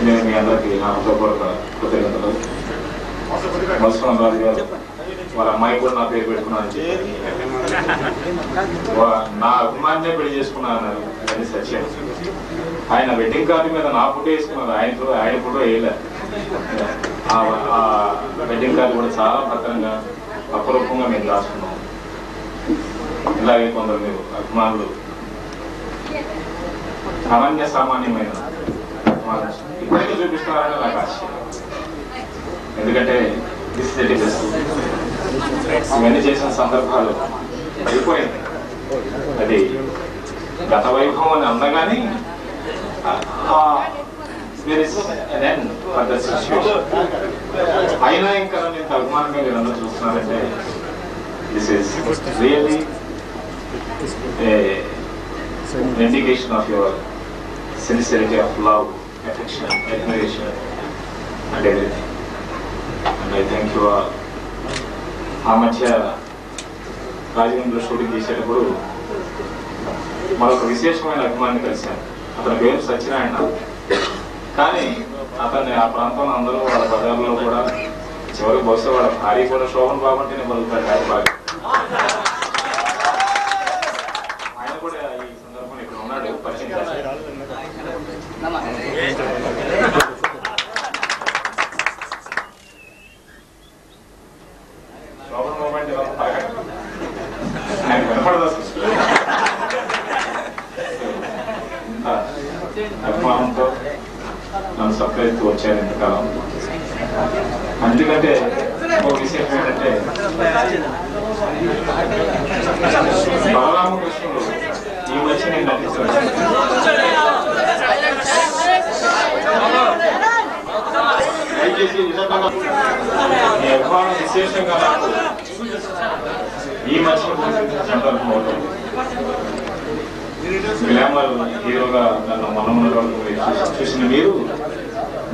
నేను మీ అందరికీ నా హృదయపూర్వక కృతజ్ఞతలు. మధుసూదన్ రాజు గారు వాళ్ళ అమ్మాయి కూడా నా పేరు పెట్టుకున్నానని చెప్పి నా అభిమాన్నే పెళ్లి చేసుకున్నాను అన్నారు. అది సత్యం. ఆయన వెడ్డింగ్ కార్డు మీద నా ఫోటో వేసుకున్నారు, ఆయన ఫోటో వేయలే. ఆ వెడ్డింగ్ కార్డు కూడా చాలా భద్రంగా అపరూపంగా మేము రాసుకున్నాం. ఇలాగే కొందరు మీరు అభిమానులు అనన్య సామాన్యమైన ఇప్పటికీ చూపిస్తున్నారని నాకు ఆశ్చర్యం. ఎందుకంటే ఇవన్నీ చేసిన సందర్భాలు అయిపోయింది. అది గత వైభవం అని అందగానే అయినా ఇంకా నేను అభిమానంగా మీరు అందరూ చూస్తున్నారంటే this is really indication of your sincerity of love, affection, admiration and everything. And I thank you all. ఆ మధ్య రాజమండ్రిలో షూటింగ్ చేసేటప్పుడు మరొక విశేషమైన అభిమాని కలిశాను. అతని పేరు సత్యనారాయణ. కానీ అతన్ని ఆ ప్రాంతంలో అందరూ వాళ్ళ బజార్లో కూడా చివరికి బహుశా వాళ్ళ భార్య కూడా శోభన్ బాబు అంటేనే బలుగుతాడు. ఆయన కూడా ఈ సందర్భంలో ఇక్కడ ఉన్నాడు, పరిచయం చేస్తాడు. శోభన్ బాబు అంటే ఆయన కనపడదు అసలు. అభిమానంతో నన్ను సత్కరిస్తూ వచ్చారు ఇంతకాలం. ఎందుకంటే ఒక విషయం ఏంటంటే బలరామకృష్ణుడు ఈ మధ్య నేను నటించాను. దయచేసి మీ అభిమానం విశేషంగా నాకు ఈ మధ్య సందర్భం అవుతుంది. గ్లామర్ హీరోగా నన్ను మనమున్నటువంటి చూసిన మీరు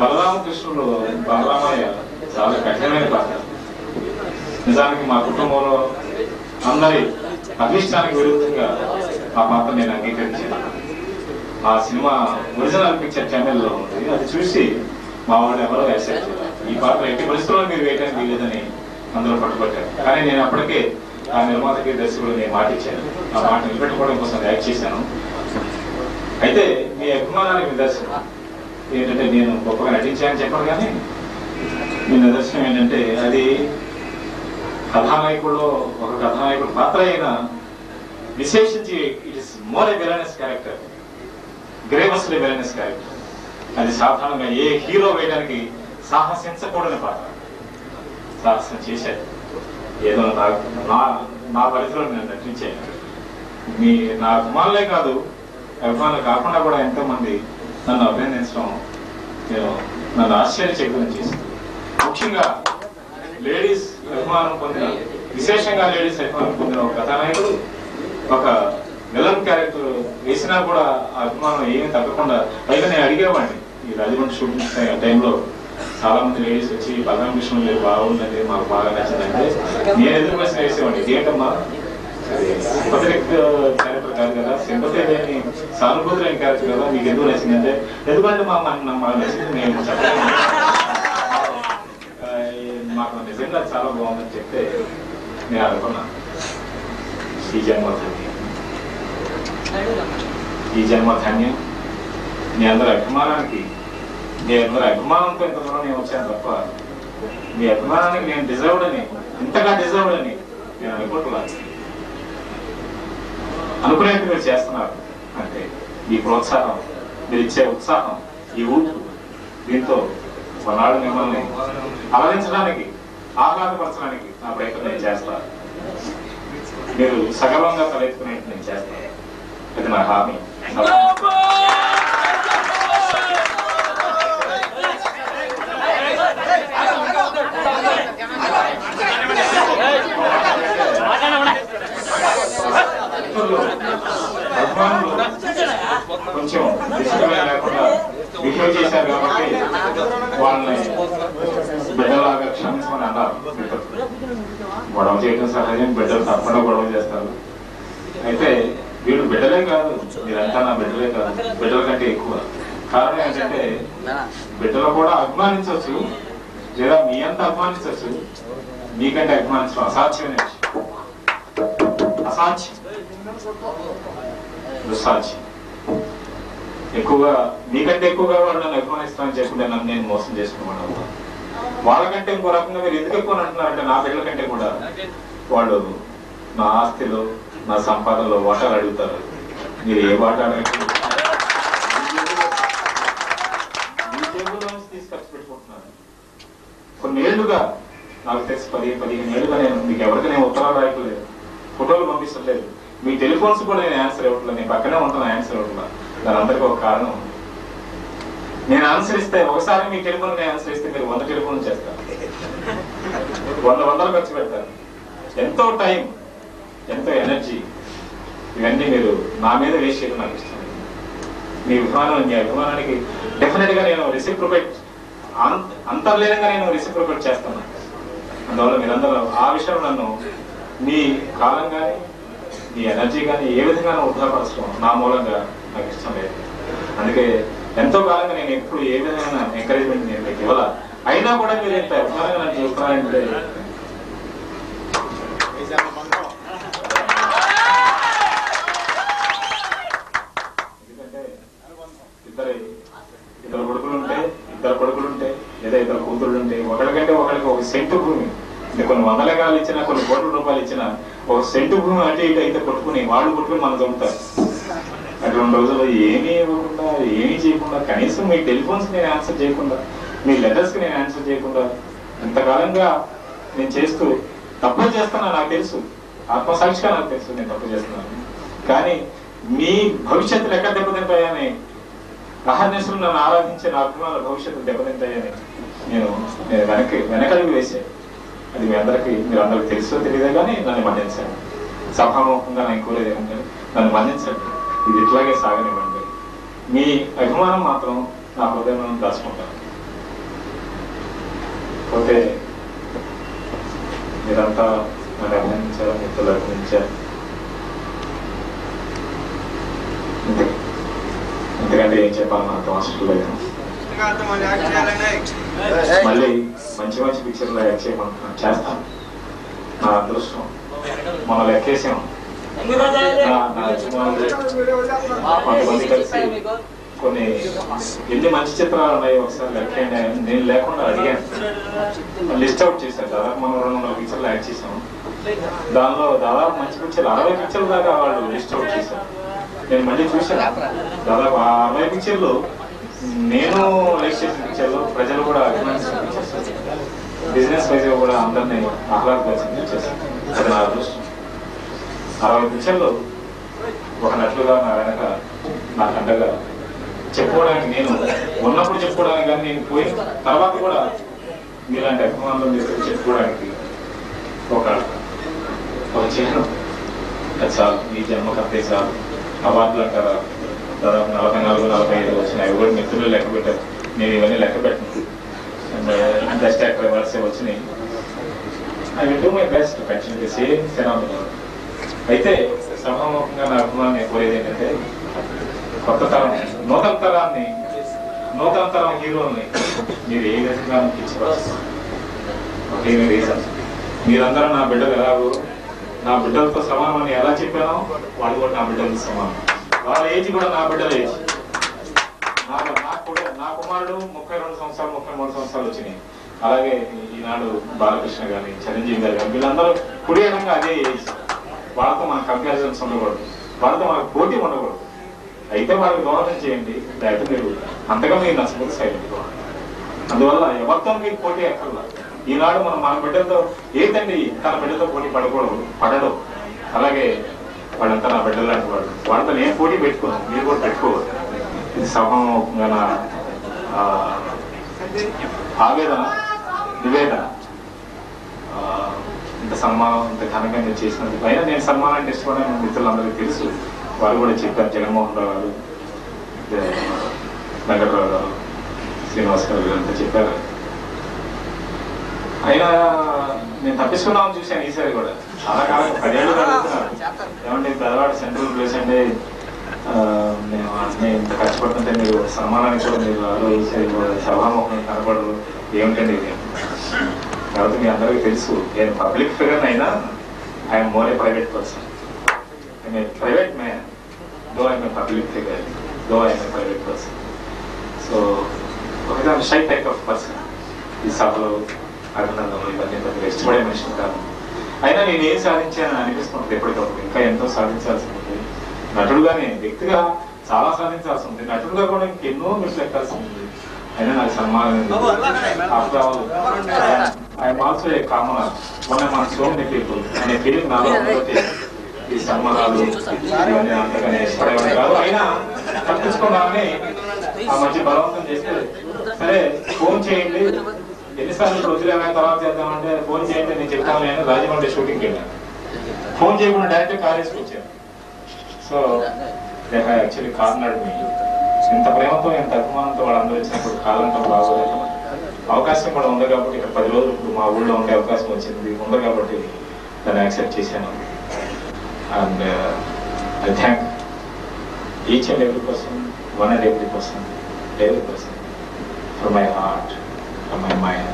బలరామకృష్ణుడు బలరామయ్య చాలా కఠినమైన పాత్ర. నిజానికి మా కుటుంబంలో అందరి అభిష్టానికి విరుద్ధంగా ఆ పాత్ర నేను అంగీకరించాను. ఆ సినిమా ఒరిజినల్ పిక్చర్ ఛానల్లో ఉంది. అది చూసి మా వాళ్ళు ఎవరో యాక్సెప్ట్ చేయాలి, ఈ పాత్ర ఎట్టి పరిస్థితుల్లో మీరు వేయడానికి వీలేదని అందరూ పట్టుబట్టారు. కానీ నేను అప్పటికే ఆ నిర్మాతకి దర్శకుడు నేను మాట ఇచ్చాను. ఆ మాట నిలబెట్టుకోవడం కోసం యాక్ట్ చేశాను. అయితే మీ అభిమానానికి నిదర్శనం ఏంటంటే నేను గొప్పగా నటించానని చెప్పను, కానీ మీ నిదర్శనం ఏంటంటే అది కథానాయకుల్లో ఒక కథానాయకుడు పాత్ర అయినా విశేషించి it is more a villainous character, grievously villainous character. అది సాధారణంగా ఏ హీరో వేయడానికి సాహసించకూడని పాత్ర. సాహసం చేశారు. ఏదో నా పరిధిలో నేను నటించాను. నా అభిమానులే కాదు, అభిమానులు కాకుండా కూడా ఎంతో మంది నన్ను అభినందించడం నన్ను ఆశ్చర్యచకితం చేసింది. ముఖ్యంగా లేడీస్ అభిమానం పొందిన, విశేషంగా లేడీస్ అభిమానం పొందిన ఒక కథానాయకుడు ఒక విలన్ క్యారెక్టర్ వేసినా కూడా ఆ అభిమానం ఏమీ తగ్గకుండా. పైగా నేను అడిగేవాడిని ఈ రాజమండ్రి షూటింగ్ టైంలో చాలా మంది లేడీస్ వచ్చి బలరామకృష్ణ లేదు బాగుందండి, మాకు బాగా నచ్చిందంటే నేను ఎదురు ప్రశ్న వేసేవాడిని, ఇదేంటమ్మా సింపథెటిక్ క్యారెక్టర్ కాదు కదా, సింపథీ లేని సానుభూతి లేని క్యారెక్టర్ కదా, మీకు ఎందుకు నచ్చిందంటే ఎందుకంటే మాకు నచ్చింది నేను చెప్పలేను, మాకు నిజంగా చాలా బాగుందని చెప్తే నేను అనుకున్నాను ఈ జన్మ ధన్యం, ఈ జన్మ ధన్యం. మీ అందరి అభిమానానికి, మీ అందరి అభిమానంతో ఇంత దూరం నేను వచ్చాను తప్ప మీ అభిమానానికి నేను డిజర్వ్డ్ అని, ఇంతగా డిజర్వ్డ్ అని నేను అనుకుంటున్నాను. అనుకునేట్టు మీరు చేస్తున్నారు అంటే ఈ ప్రోత్సాహం, మీరు ఇచ్చే ఉత్సాహం, ఈ ఊపు, దీంతో కొన్నాళ్ళు మిమ్మల్ని అలరించడానికి, ఆహ్లాదపరచడానికి నా ప్రయత్నం నేను చేస్తాను. మీరు సగర్వంగా తలెత్తుకునేట్టు నేను చేస్తాను. ఇది నా హామీ. అభిమానులు కొంచెం డిసిప్లిన్ లేకుండా బిహేవ్ చేశారు కాబట్టి వాళ్ళని బిడ్డలాగా క్షమించమని అన్నారు. గొడవ చేయడం సహజం, బిడ్డలు తప్పకుండా గొడవ చేస్తారు. అయితే వీళ్ళు బిడ్డలే కాదు, మీరంతా నా బిడ్డలే కాదు, బిడ్డల కంటే ఎక్కువ. కారణం ఏంటంటే బిడ్డలు కూడా అభిమానించవచ్చు, లేదా మీ అంతా అభిమానించవచ్చు, మీకంటే అభిమానించడం అసాధ్యమైన విషయం. అసాధ్యం, దుస్సాధ్యం. ఎక్కువగా మీకంటే ఎక్కువగా వాళ్ళు నన్ను అభిమానిస్తానని చెప్పుకుంటే నన్ను నేను మోసం చేసుకున్నాను. వాళ్ళకంటే ఇంకో రకంగా మీరు ఎందుకు ఎక్కువ అంటున్నారంటే నా బిడ్డల కంటే కూడా వాళ్ళు నా ఆస్తిలో నా సంపాదనలో వాటాలు అడుగుతారు. మీరు ఏ వాటా అడగండి, మీ టేబుల్లో నుంచి తీసి ఖర్చు పెట్టుకుంటున్నారు. కొన్ని ఏళ్లుగా నాకు తెలిసి 15 ఏళ్ళుగా నేను మీకు ఎవరికి నేను ఉత్తరాలు రాయట్లేదు, ఫోటోలు పంపిస్తలేదు, మీ టెలిఫోన్స్ కూడా నేను ఆన్సర్ ఇవ్వట్లేదు, నేను పక్కనే ఉంటాను ఆన్సర్ ఇవ్వట్లేదు. దాని అందరికీ ఒక కారణం ఉంది. నేను ఆన్సర్ ఇస్తే ఒకసారి మీ టెలిఫోన్ నేను ఆన్సర్ ఇస్తే మీరు 100 టెలిఫోన్ చేస్తారు, 100 ఖర్చు పెడతారు. ఎంతో టైం, ఎంతో ఎనర్జీ, ఇవన్నీ మీరు నా మీద వేస్ట్ చేయడం నాకు ఇష్టం. మీ అభిమానానికి డెఫినెట్ గా నేను రెసిప్రొకేట్, అంతర్లీనంగా నేను రెసిప్రొకేట్ చేస్తాను. అందువల్ల మీరందరూ ఆ విషయం నన్ను మీ కాలం కానీ మీ ఎనర్జీ కానీ ఏ విధంగా వృధాపరచడం నా మూలంగా నాకు ఇష్టం లేదు. అందుకే ఎంతో కాలంగా నేను ఎప్పుడు ఏ విధమైన ఎంకరేజ్మెంట్ నేను మీకు ఇవ్వాల, అయినా కూడా మీరు ఎంత అభిమానంగా నన్ను చూస్తున్నారంటే ఎందుకంటే ఇద్దరు కొడుకులుంటే లేదా ఇద్దరు కూతుళ్ళుంటే ఒకరికంటే ఒకరికి ఒక సెంటు భూమి, కొన్ని వందల ఎకరాలు ఇచ్చినా కొన్ని కోట్ల రూపాయలు ఇచ్చినా ఒక సెంటు భూమి అంటే ఇటు అయితే కొట్టుకుని మనం చదువుతారు. అటువంటి రోజుల్లో ఏమీ ఇవ్వకుండా ఏమీ చేయకుండా, కనీసం మీ టెలిఫోన్స్ నేను ఆన్సర్ చేయకుండా, మీ లెటర్స్కి నేను ఆన్సర్ చేయకుండా ఇంతకాలంగా నేను చేస్తూ తప్పులు చేస్తున్నా నాకు తెలుసు, ఆత్మసాక్షిగా నాకు తెలుసు నేను తప్పు చేస్తున్నాను. కానీ మీ భవిష్యత్తులు ఎక్కడ దెబ్బతింటాయని, అహర్నిశలు నన్ను ఆరాధించే నా అభిమానుల భవిష్యత్తులు దెబ్బతింటాయని నేను వెనకడుగు వేసాను. అది మీ అందరికీ తెలుసో తెలియదే కానీ నన్ను మన్నించండి. సభాముఖంగా నేను కోరేది ఏంటంటే నన్ను మన్నించండి, ఇది ఇట్లాగే సాగనివ్వండి. మీ అభిమానం మాత్రం నా హృదయంలో దాచుకుంటాను. పోతే మీరంతా నన్ను అభినందించారు, మిత్రులు అభినందించారు. ఎందుకంటే ఏం చెప్పాలి నాకు అవసరం లేదు. మళ్ళీ మంచి పిక్చర్లో యాక్ట్ చేయమంటున్నాను, చేస్తాను. నా అదృష్టం మన లెక్కేసాం, కొంతమంది కలిసి కొన్ని ఎన్ని మంచి చిత్రాలు ఉన్నాయి ఒకసారి లెక్కేయండి. నేను లేకుండా అడిగాను, లిస్ట్ అవుట్ చేశాను. దాదాపు మనం 200 పిక్చర్లు యాడ్ చేసాం. దానిలో దాదాపు మంచి పిక్చర్లు 60 పిక్చర్ల దాకా వాళ్ళు లిస్ట్ అవుట్ చేశారు. నేను మళ్ళీ చూశాను, దాదాపు 60 పిక్చర్లు నేను లైక్ చేసిన పిక్చర్లు ప్రజలు కూడా అభిమానించిన పిక్చర్స్, బిజినెస్ వైజ్ కూడా అందరినీ ఆహ్లాదపరిచిన పిక్చర్స్. అది నా అదృష్టం. 60 పిక్చర్లు ఒక నటులుగా నా వెనక నాకు అండగా చెప్పుకోవడానికి, నేను ఉన్నప్పుడు చెప్పుకోవడానికి కానీ నేను పోయిన తర్వాత కూడా మీలాంటి అభిమానులు చెప్పుకోవడానికి ఒక చిహ్నం అది చాలు. ఈ జన్మకర్తే చాలు. అవార్డులు అంటారా, దాదాపు 44, 45 వచ్చినాయి. అవి కూడా మిత్రులు లెక్క పెట్టారు, నేను ఇవన్నీ లెక్క పెట్టను. బెస్ట్ యాక్టర్ అవార్డ్స్ వచ్చినాయి. I will do my best continue same phenomenal. అయితే సభాముఖంగా నా అభిమానం కోరేది ఏంటంటే కొత్త తరం, నూతన తరం హీరోల్ని మీరు ఏ విధంగా ఇచ్చిపరుస్తారు. ఒకే రీజన్, మీరందరూ నా బిడ్డలు ఎలాగో నా బిడ్డలతో సమానం అని ఎలా చెప్పానో వాళ్ళు కూడా నా బిడ్డలతో సమానం. వాళ్ళ ఏజ్ కూడా నా బిడ్డల ఏజ్. నా కుమారుడు 32 సంవత్సరాలు 33 సంవత్సరాలు వచ్చినాయి. అలాగే ఈనాడు బాలకృష్ణ గారి, చిరంజీవి గారు కానీ వీళ్ళందరూ కుడి విధంగా అదే ఏజ్. వాళ్ళతో మనకు కంపారిజన్స్ ఉండకూడదు, వాళ్ళతో మనకు పోటీ ఉండకూడదు. అయితే వాళ్ళకి దోహదం చేయండి, లేకపోతే మీరు అంతగా మీరు నచ్చకపోతే సైలెంట్ కావాలి. అందువల్ల ఎవరితో మీకు పోటీ ఎక్కర్లా. ఈనాడు మన బిడ్డలతో ఏంటండి తన బిడ్డతో పోటీ పడడు. అలాగే వాళ్ళంతా నా బిడ్డలు లాంటి వాడు, వాళ్ళతో నేను పోటీ పెట్టుకున్నాను, మీరు కూడా పెట్టుకోవద్దు. ఇది సభంగా నా ఆవేదన, నివేదన. ఇంత సన్మానం ఇంత ఘనంగా నేను చేసినందుకు అయినా నేను సన్మానాన్ని ఇష్టపడిన మిత్రులందరికీ తెలుసు. వాళ్ళు కూడా చెప్పారు, జగన్మోహన్ రావు గారు, వెంకటరావు గారు, శ్రీనివాస్ గారు అంతా చెప్పారు. అయినా నేను తప్పించుకున్నామని చూశాను ఈసారి కూడా. చాలా కాలం 10 ఏళ్ళు అడుగుతున్నారు, ఏమంటే పెద్దవాడు సెంట్రల్ ప్లేస్ అంటే మేము అన్నీ ఇంత కష్టపడుతుంటే మీరు సన్మానానికి కూడా మీరు ఆలోచించే సభాముఖం కనపడరు ఏమిటండి ఇది. కాబట్టి మీ అందరికీ తెలుసు నేను పబ్లిక్ ఫిగర్ అయినా I'm more A private person. I'm a private man though I'm a public figure though I'm a private person. So ఒక షై టైప్ ఆఫ్ పర్సన్. ఈ సభలో అభినందనలు ఇవన్నీ కొద్దిగా ఇష్టపడే మనిషిని కాదు. అయినా నేను ఏం సాధించానని అనిపిస్తుంది ఎప్పటికప్పుడు. ఇంకా ఎంతో సాధించాల్సి ఉంటుంది. నటుడుగానే వ్యక్తిగా చాలా సాధించాల్సి ఉంటుంది. నటుడుగా కూడా ఇంకెన్నో మిస్ ఎక్కాల్సి ఉంటుంది. అయినా నాకు సన్మానం ఐఎమ్ ఆల్సో ఏ కామనర్ మొన్న మన సో మెనీ పీపుల్ అనే ఫీలింగ్ నాలో ఉంటే ఈ సన్మానాలు ఇవన్నీ అంతగానే ఇష్టపడేవాడు కాదు. అయినా తప్పించుకోవాలని ఆ మధ్య బలవంతం చేస్తే సరే ఫోన్ చేయండి ఎన్నిసార్లు ఇప్పుడు వదిలేమా తర్వాత చేద్దామంటే ఫోన్ చేయండి నేను చెప్తాను. నేను రాజమండ్రి షూటింగ్కి వెళ్ళాను. ఫోన్ చేయకుండా డైరెక్ట్ కార్ వేసుకొచ్చాను. So they have actually cornered me. ఇంత ప్రేమతో ఇంత అభిమానంతో వాళ్ళందరూ వచ్చినప్పుడు కాలంతో బాగోలేదు. అవకాశం కూడా ఉంది కాబట్టి ఇక్కడ 10 రోజులు ఇప్పుడు మా ఊళ్ళో ఉండే అవకాశం వచ్చింది ఉంది కాబట్టి దాన్ని యాక్సెప్ట్ చేశాను. And I thank each and every person, one and every person from my heart, from my mind,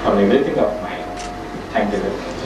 from everything of my. Thank you very much.